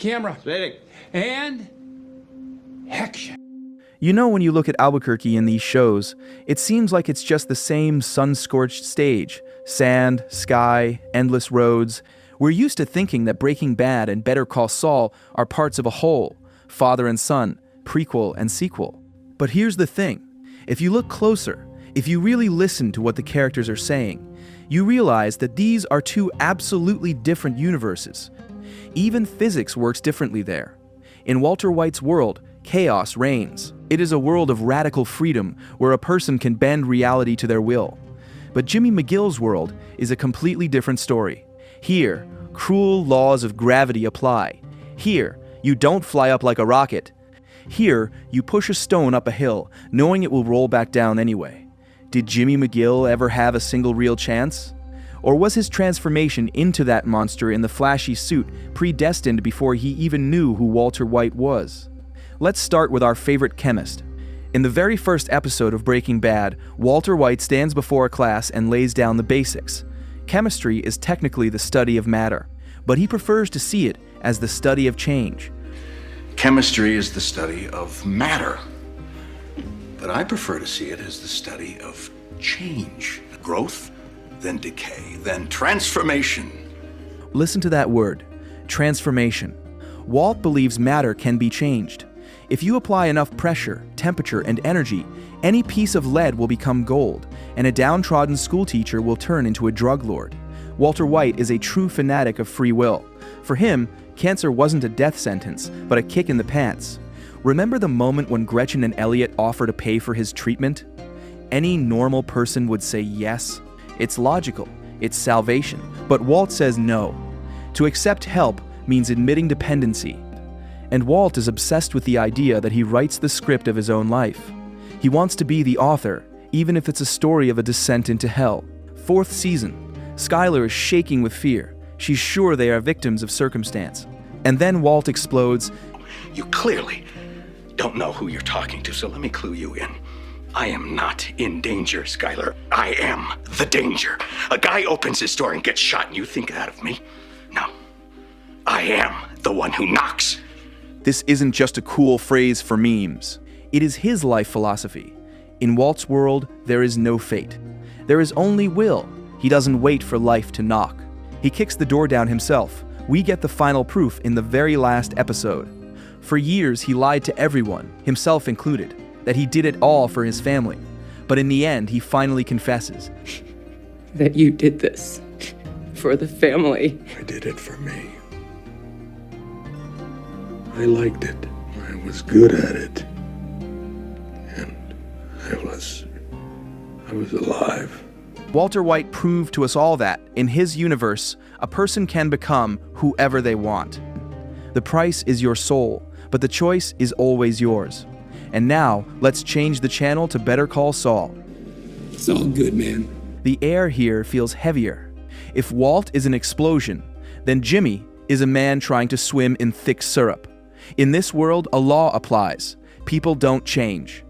Camera. Ready. And action. You know, when you look at Albuquerque in these shows, it seems like it's just the same sun-scorched stage. Sand, sky, endless roads. We're used to thinking that Breaking Bad and Better Call Saul are parts of a whole, father and son, prequel and sequel. But here's the thing. If you look closer, if you really listen to what the characters are saying, you realize that these are two absolutely different universes. Even physics works differently there. In Walter White's world, chaos reigns. It is a world of radical freedom where a person can bend reality to their will. But Jimmy McGill's world is a completely different story. Here, cruel laws of gravity apply. Here, you don't fly up like a rocket. Here, you push a stone up a hill, knowing it will roll back down anyway. Did Jimmy McGill ever have a single real chance? Or was his transformation into that monster in the flashy suit predestined before he even knew who Walter White was? Let's start with our favorite chemist. In the very first episode of Breaking Bad, Walter White stands before a class and lays down the basics. Chemistry is technically the study of matter, but he prefers to see it as the study of change. Chemistry is the study of matter, but I prefer to see it as the study of change. Growth, then decay, then transformation. Listen to that word, transformation. Walt believes matter can be changed. If you apply enough pressure, temperature, and energy, any piece of lead will become gold, and a downtrodden schoolteacher will turn into a drug lord. Walter White is a true fanatic of free will. For him, cancer wasn't a death sentence, but a kick in the pants. Remember the moment when Gretchen and Elliot offer to pay for his treatment? Any normal person would say yes. It's logical, it's salvation, but Walt says no. To accept help means admitting dependency. And Walt is obsessed with the idea that he writes the script of his own life. He wants to be the author, even if it's a story of a descent into hell. 4th season, Skyler is shaking with fear. She's sure they are victims of circumstance. And then Walt explodes. You clearly don't know who you're talking to, so let me clue you in. I am not in danger, Skyler. I am the danger. A guy opens his door and gets shot, and you think that of me? No. I am the one who knocks. This isn't just a cool phrase for memes. It is his life philosophy. In Walt's world, there is no fate. There is only will. He doesn't wait for life to knock. He kicks the door down himself. We get the final proof in the very last episode. For years, he lied to everyone, himself included, that he did it all for his family. But in the end, he finally confesses. That you did this for the family. I did it for me. I liked it. I was good at it. And I was alive. Walter White proved to us all that, in his universe, a person can become whoever they want. The price is your soul, but the choice is always yours. And now, let's change the channel to Better Call Saul. Saul Goodman. The air here feels heavier. If Walt is an explosion, then Jimmy is a man trying to swim in thick syrup. In this world, a law applies. People don't change.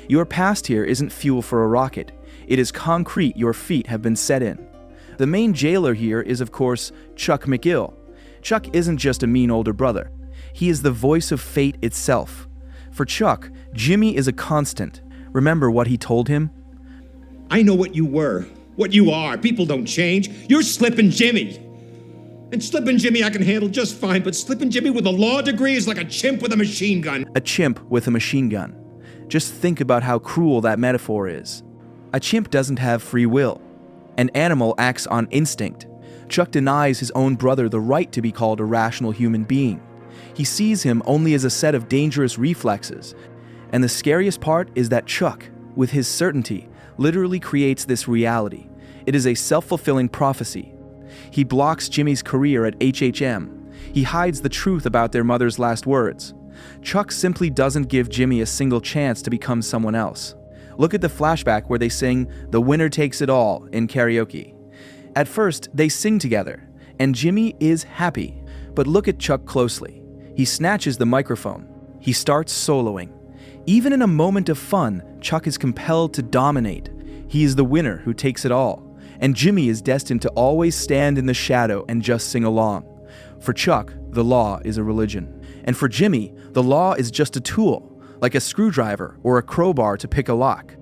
Your past here isn't fuel for a rocket. It is concrete your feet have been set in. The main jailer here is, of course, Chuck McGill. Chuck isn't just a mean older brother. He is the voice of fate itself. For Chuck, Jimmy is a constant. Remember what he told him? I know what you were, what you are. People don't change. You're Slippin' Jimmy. And Slippin' Jimmy I can handle just fine, but Slippin' Jimmy with a law degree is like a chimp with a machine gun. A chimp with a machine gun. Just think about how cruel that metaphor is. A chimp doesn't have free will. An animal acts on instinct. Chuck denies his own brother the right to be called a rational human being. He sees him only as a set of dangerous reflexes. And the scariest part is that Chuck, with his certainty, literally creates this reality. It is a self-fulfilling prophecy. He blocks Jimmy's career at HHM. He hides the truth about their mother's last words. Chuck simply doesn't give Jimmy a single chance to become someone else. Look at the flashback where they sing "The Winner Takes It All" in karaoke. At first, they sing together, and Jimmy is happy. But look at Chuck closely. He snatches the microphone. He starts soloing. Even in a moment of fun, Chuck is compelled to dominate. He is the winner who takes it all. And Jimmy is destined to always stand in the shadow and just sing along. For Chuck, the law is a religion. And for Jimmy, the law is just a tool, like a screwdriver or a crowbar to pick a lock.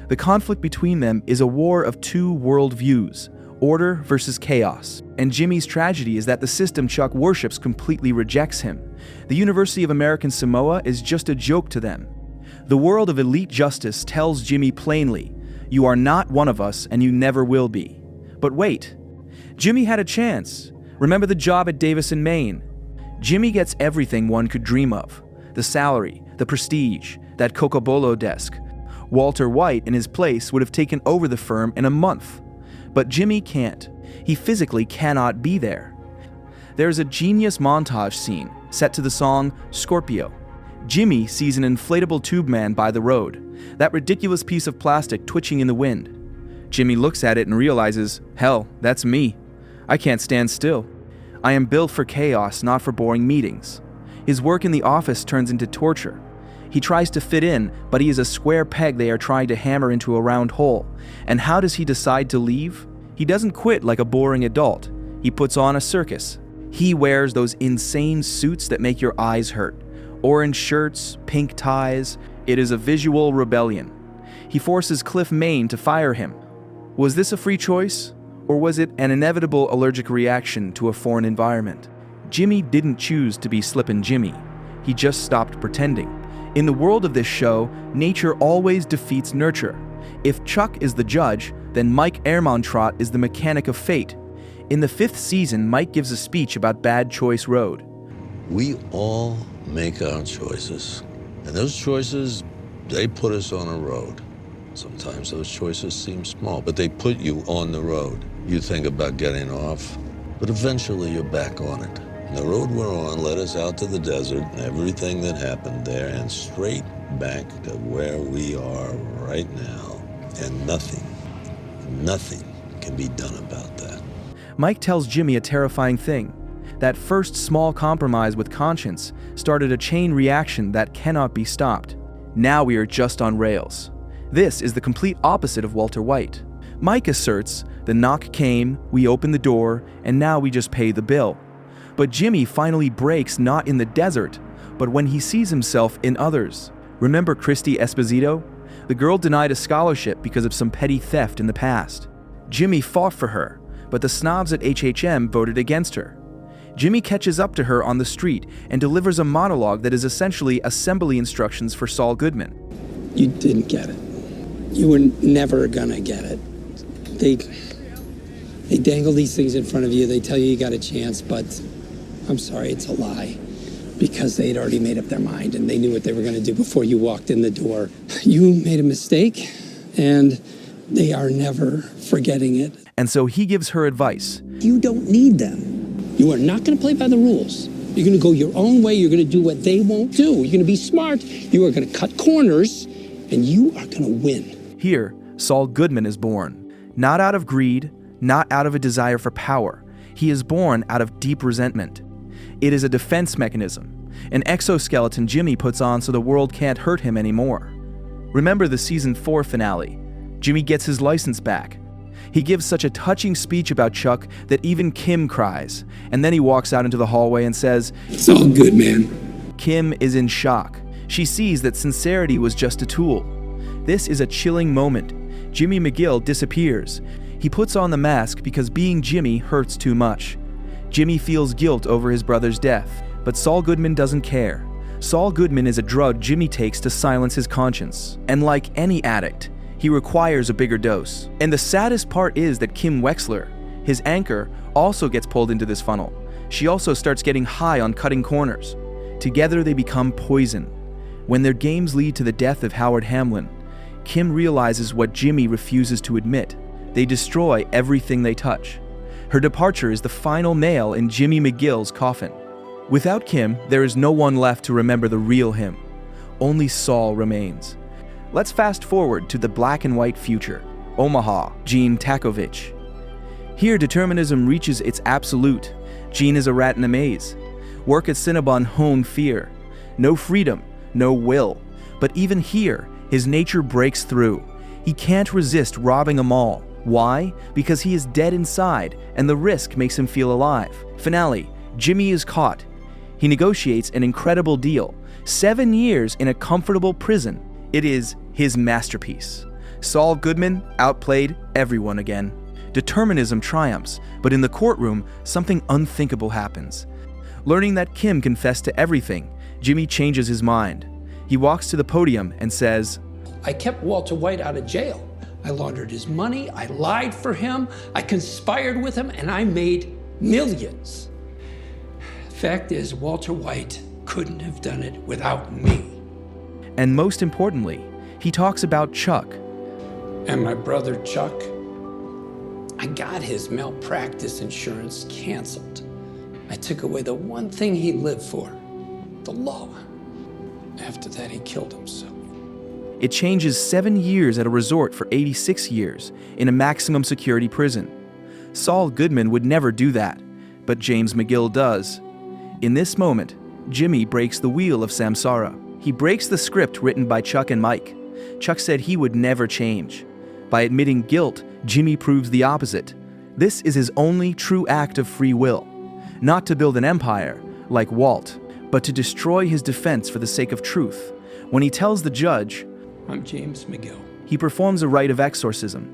The conflict between them is a war of two worldviews, order versus chaos. And Jimmy's tragedy is that the system Chuck worships completely rejects him. The University of American Samoa is just a joke to them. The world of elite justice tells Jimmy plainly, "You are not one of us and you never will be." But wait, Jimmy had a chance. Remember the job at Davis in Maine? Jimmy gets everything one could dream of. The salary, the prestige, that Cocobolo desk. Walter White, in his place, would have taken over the firm in a month. But Jimmy can't. He physically cannot be there. There's a genius montage scene set to the song Scorpio. Jimmy sees an inflatable tube man by the road, that ridiculous piece of plastic twitching in the wind. Jimmy looks at it and realizes, hell, that's me. I can't stand still. I am built for chaos, not for boring meetings. His work in the office turns into torture. He tries to fit in, but he is a square peg they are trying to hammer into a round hole. And how does he decide to leave? He doesn't quit like a boring adult. He puts on a circus. He wears those insane suits that make your eyes hurt. Orange shirts, pink ties. It is a visual rebellion. He forces Cliff Maine to fire him. Was this a free choice? Or was it an inevitable allergic reaction to a foreign environment? Jimmy didn't choose to be Slippin' Jimmy. He just stopped pretending. In the world of this show, nature always defeats nurture. If Chuck is the judge, then Mike Ehrmantraut is the mechanic of fate. In the 5th season, Mike gives a speech about Bad Choice Road. We all make our choices. And those choices, they put us on a road. Sometimes those choices seem small, but they put you on the road. You think about getting off, but eventually you're back on it. And the road we're on led us out to the desert and everything that happened there and straight back to where we are right now. And nothing can be done about that. Mike tells Jimmy a terrifying thing. That first small compromise with conscience started a chain reaction that cannot be stopped. Now we are just on rails. This is the complete opposite of Walter White. Mike asserts, the knock came, we opened the door, and now we just pay the bill. But Jimmy finally breaks not in the desert, but when he sees himself in others. Remember Christy Esposito? The girl denied a scholarship because of some petty theft in the past. Jimmy fought for her, but the snobs at HHM voted against her. Jimmy catches up to her on the street and delivers a monologue that is essentially assembly instructions for Saul Goodman. You didn't get it. You were never gonna get it. They dangle these things in front of you. They tell you you got a chance, but I'm sorry, it's a lie. Because they'd already made up their mind and they knew what they were gonna do before you walked in the door. You made a mistake, and they are never forgetting it. And so he gives her advice. You don't need them. You are not gonna play by the rules. You're gonna go your own way. You're gonna do what they won't do. You're gonna be smart. You are gonna cut corners, and you are gonna win. Here, Saul Goodman is born. Not out of greed, not out of a desire for power. He is born out of deep resentment. It is a defense mechanism, an exoskeleton Jimmy puts on so the world can't hurt him anymore. Remember the season 4 finale. Jimmy gets his license back. He gives such a touching speech about Chuck that even Kim cries, and then he walks out into the hallway and says, It's all good, man. Kim is in shock. She sees that sincerity was just a tool. This is a chilling moment. Jimmy McGill disappears. He puts on the mask because being Jimmy hurts too much. Jimmy feels guilt over his brother's death, but Saul Goodman doesn't care. Saul Goodman is a drug Jimmy takes to silence his conscience, and like any addict, he requires a bigger dose. And the saddest part is that Kim Wexler, his anchor, also gets pulled into this funnel. She also starts getting high on cutting corners. Together they become poison. When their games lead to the death of Howard Hamlin, Kim realizes what Jimmy refuses to admit. They destroy everything they touch. Her departure is the final nail in Jimmy McGill's coffin. Without Kim, there is no one left to remember the real him. Only Saul remains. Let's fast forward to the black and white future. Omaha, Gene Takovich. Here, determinism reaches its absolute. Gene is a rat in a maze. Work at Cinnabon hone fear. No freedom, no will. But even here, his nature breaks through. He can't resist robbing a mall. Why? Because he is dead inside, and the risk makes him feel alive. Finale, Jimmy is caught. He negotiates an incredible deal, 7 years in a comfortable prison. It is his masterpiece. Saul Goodman outplayed everyone again. Determinism triumphs, but in the courtroom, something unthinkable happens. Learning that Kim confessed to everything, Jimmy changes his mind. He walks to the podium and says, I kept Walter White out of jail. I laundered his money, I lied for him, I conspired with him, and I made millions. Fact is, Walter White couldn't have done it without me. And most importantly, he talks about Chuck. And my brother Chuck, I got his malpractice insurance canceled. I took away the one thing he lived for, the law. After that, he killed himself. It changes 7 years at a resort for 86 years in a maximum security prison. Saul Goodman would never do that, but James McGill does. In this moment, Jimmy breaks the wheel of samsara. He breaks the script written by Chuck and Mike. Chuck said he would never change. By admitting guilt, Jimmy proves the opposite. This is his only true act of free will. Not to build an empire, like Walt, but to destroy his defense for the sake of truth. When he tells the judge, I'm James McGill. he performs a rite of exorcism.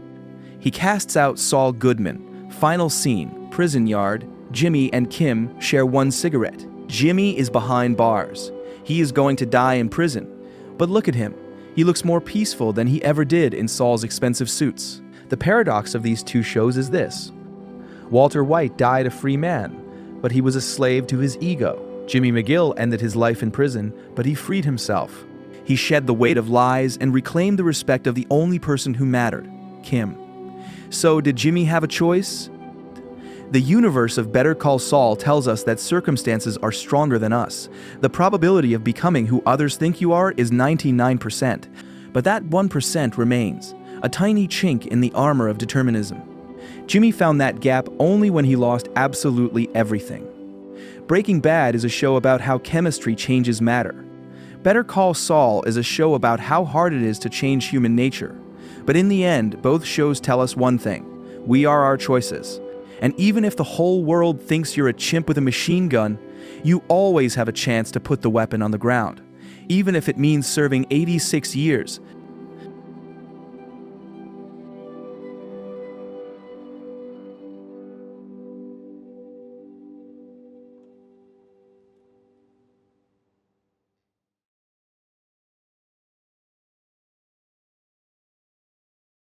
He casts out Saul Goodman. Final scene, prison yard. Jimmy and Kim share one cigarette. Jimmy is behind bars. He is going to die in prison. But look at him. He looks more peaceful than he ever did in Saul's expensive suits. The paradox of these two shows is this. Walter White died a free man, but he was a slave to his ego. Jimmy McGill ended his life in prison, but he freed himself. He shed the weight of lies and reclaimed the respect of the only person who mattered, Kim. So did Jimmy have a choice? The universe of Better Call Saul tells us that circumstances are stronger than us. The probability of becoming who others think you are is 99%. But that 1% remains, a tiny chink in the armor of determinism. Jimmy found that gap only when he lost absolutely everything. Breaking Bad is a show about how chemistry changes matter. Better Call Saul is a show about how hard it is to change human nature. But in the end, both shows tell us one thing. We are our choices. And even if the whole world thinks you're a chimp with a machine gun, you always have a chance to put the weapon on the ground. Even if it means serving 86 years,